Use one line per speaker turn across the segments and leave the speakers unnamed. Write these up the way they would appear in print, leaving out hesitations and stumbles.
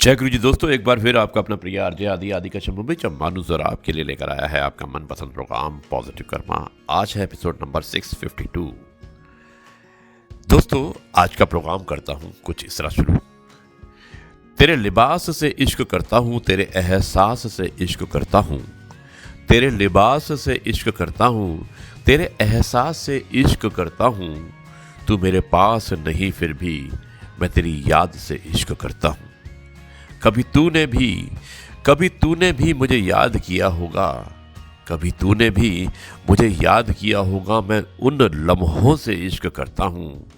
जय गुरु जी दोस्तों, एक बार फिर आपका अपना प्रिय आरजे आदि आदि का शंभू में मानुस और आपके लिए लेकर आया है आपका मनपसंद प्रोग्राम पॉजिटिव कर्मा। आज है एपिसोड नंबर 652। दोस्तों, आज का प्रोग्राम करता हूं कुछ इस तरह शुरू। तेरे लिबास से इश्क करता हूं, तेरे एहसास से इश्क करता हूं, तेरे लिबास से इश्क करता हूं, तेरे एहसास से इश्क करता हूं। तू मेरे पास नहीं फिर भी मैं तेरी याद से इश्क करता हूं। कभी तूने भी मुझे याद किया होगा, कभी तूने भी मुझे याद किया होगा। मैं उन लम्हों से इश्क करता हूँ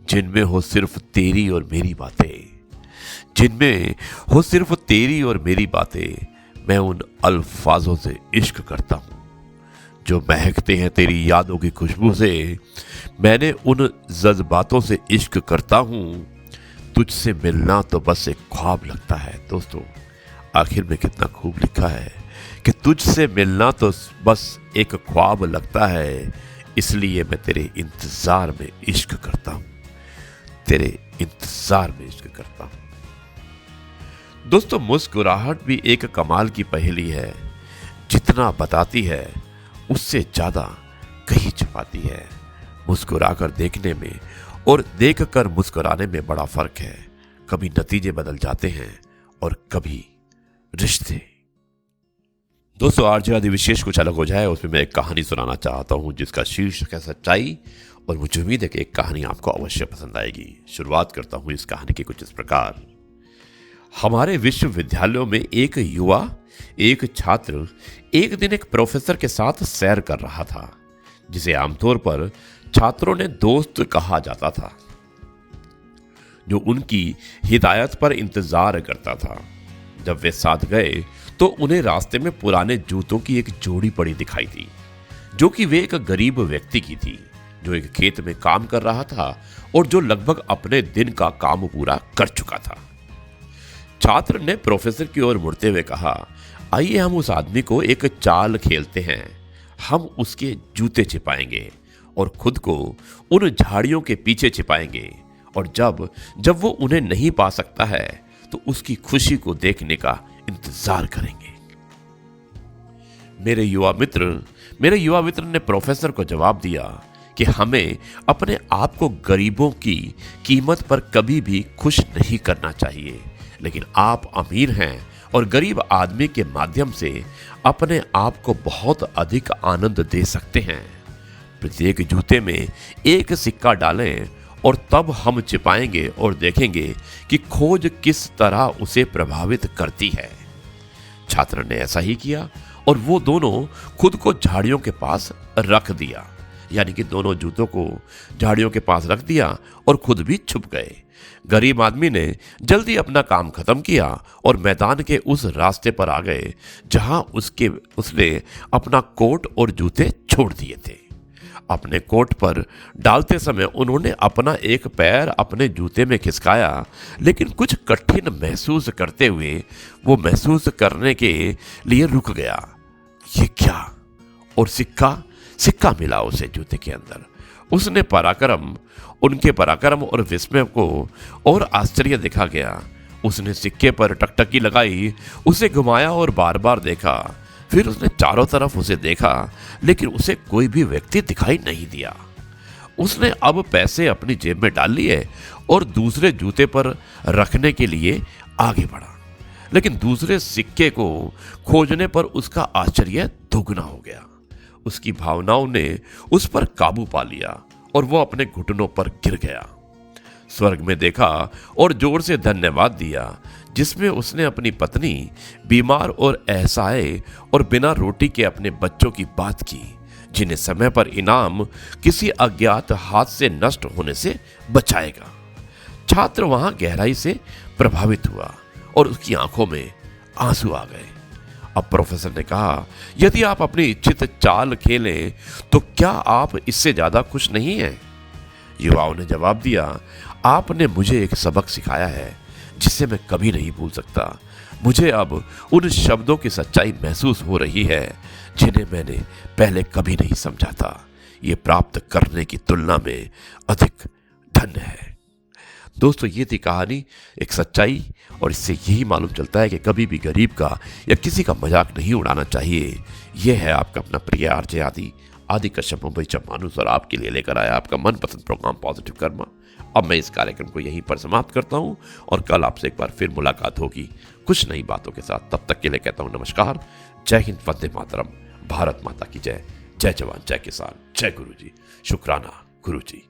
जिनमें हो सिर्फ तेरी और मेरी बातें, जिनमें हो सिर्फ तेरी और मेरी बातें। मैं उन अल्फाजों से इश्क करता हूँ जो महकते हैं तेरी यादों की खुशबू से। मैंने उन जज्बातों से इश्क करता हूँ। तुझसे मिलना तो बस एक ख्वाब लगता है। दोस्तों, आखिर में कितना खूब लिखा है कि तुझसे मिलना तो बस एक ख्वाब लगता है, इसलिए मैं तेरे इंतजार में इश्क करता हूं, तेरे इंतजार में इश्क करता हूं। दोस्तों, मुस्कुराहट भी एक कमाल की पहेली है। जितना बताती है उससे ज्यादा कहीं छुपाती है। मुस्कुराकर देखने में और देखकर मुस्कुराने में बड़ा फर्क है। कभी नतीजे बदल जाते हैं और कभी रिश्ते। दोस्तों, आरजे आदि विशेष कुछ अलग हो जाए उसमें मैं एक कहानी सुनाना चाहता हूं जिसका शीर्षक है सच्चाई, और मुझे उम्मीद है कि एक कहानी आपको अवश्य पसंद आएगी। शुरुआत करता हूं इस कहानी की कुछ इस प्रकार। हमारे विश्वविद्यालयों में एक छात्र एक दिन एक प्रोफेसर के साथ सैर कर रहा था, जिसे आमतौर पर छात्रों ने दोस्त कहा जाता था, जो उनकी हिदायत पर इंतजार करता था। जब वे साथ गए तो उन्हें रास्ते में पुराने जूतों की एक जोड़ी पड़ी दिखाई दी, जो कि वे एक गरीब व्यक्ति की थी, जो एक खेत में काम कर रहा था और जो लगभग अपने दिन का काम पूरा कर चुका था। छात्र ने प्रोफेसर की ओर मुड़ते हुए कहा, आइए हम उस आदमी को एक चाल खेलते हैं। हम उसके जूते छिपाएंगे और खुद को उन झाड़ियों के पीछे छिपाएंगे, और जब वो उन्हें नहीं पा सकता है तो उसकी खुशी को देखने का इंतजार करेंगे। मेरे युवा मित्र ने प्रोफेसर को जवाब दिया कि हमें अपने आप को गरीबों की कीमत पर कभी भी खुश नहीं करना चाहिए, लेकिन आप अमीर हैं और गरीब आदमी के माध्यम से अपने आप को बहुत अधिक आनंद दे सकते हैं। प्रत्येक जूते में एक सिक्का डालें और तब हम छिपाएंगे और देखेंगे कि खोज किस तरह उसे प्रभावित करती है। छात्र ने ऐसा ही किया और वो दोनों खुद को झाड़ियों के पास रख दिया, यानी कि दोनों जूतों को झाड़ियों के पास रख दिया और खुद भी छुप गए। गरीब आदमी ने जल्दी अपना काम खत्म किया और मैदान के उस रास्ते पर आ गए जहां उसने अपना कोट और जूते छोड़ दिए थे। अपने कोट पर डालते समय उन्होंने अपना एक पैर अपने जूते में खिसकाया, लेकिन कुछ कठिन महसूस करते हुए वो महसूस करने के लिए रुक गया। ये क्या? और सिक्का मिला उसे जूते के अंदर। उसने उनके पराक्रम और विस्मय को और आश्चर्य देखा गया। उसने सिक्के पर टकटकी लगाई, उसे घुमाया और बार बार देखा। फिर उसने चारों तरफ उसे देखा, लेकिन उसे कोई भी व्यक्ति दिखाई नहीं दिया। उसने अब पैसे अपनी जेब में डाल लिए और दूसरे जूते पर रखने के लिए आगे बढ़ा, लेकिन दूसरे सिक्के को खोजने पर उसका आश्चर्य दोगुना हो गया। उसकी भावनाओं ने उस पर काबू पा लिया और वो अपने घुटनों पर गिर गया। स्वर्ग में देखा और जोर से धन्यवाद दिया, जिसमें उसने अपनी पत्नी, बीमार और असहाय और बिना रोटी के अपने बच्चों की बात की, जिन्हें समय पर इनाम किसी अज्ञात हाथ से नष्ट होने से बचाएगा। छात्र वहां गहराई से प्रभावित हुआ और उसकी आंखों में आंसू आ गए। अब प्रोफेसर ने कहा, यदि आप अपनी इच्छित चाल खेलें तो क्या आप इससे ज्यादा खुश नहीं हैं? युवाओं ने जवाब दिया, आपने मुझे एक सबक सिखाया है जिसे मैं कभी नहीं भूल सकता। मुझे अब उन शब्दों की सच्चाई महसूस हो रही है जिन्हें मैंने पहले कभी नहीं समझा था। ये प्राप्त करने की तुलना में अधिक धन्य है। दोस्तों, ये थी कहानी, एक सच्चाई, और इससे यही मालूम चलता है कि कभी भी गरीब का या किसी का मजाक नहीं उड़ाना चाहिए। यह है आपका अपना प्रिय आरजे आदि कश्यप मुंबई चम्मानुस, और आपके लिए लेकर आया आपका मनपसंद प्रोग्राम पॉजिटिव कर्मा। अब मैं इस कार्यक्रम को यहीं पर समाप्त करता हूं और कल आपसे एक बार फिर मुलाकात होगी कुछ नई बातों के साथ। तब तक के लिए कहता हूं नमस्कार, जय हिंद, वंदे मातरम, भारत माता की जय, जय जवान, जय किसान, जय गुरु जी, शुक्राना गुरु जी।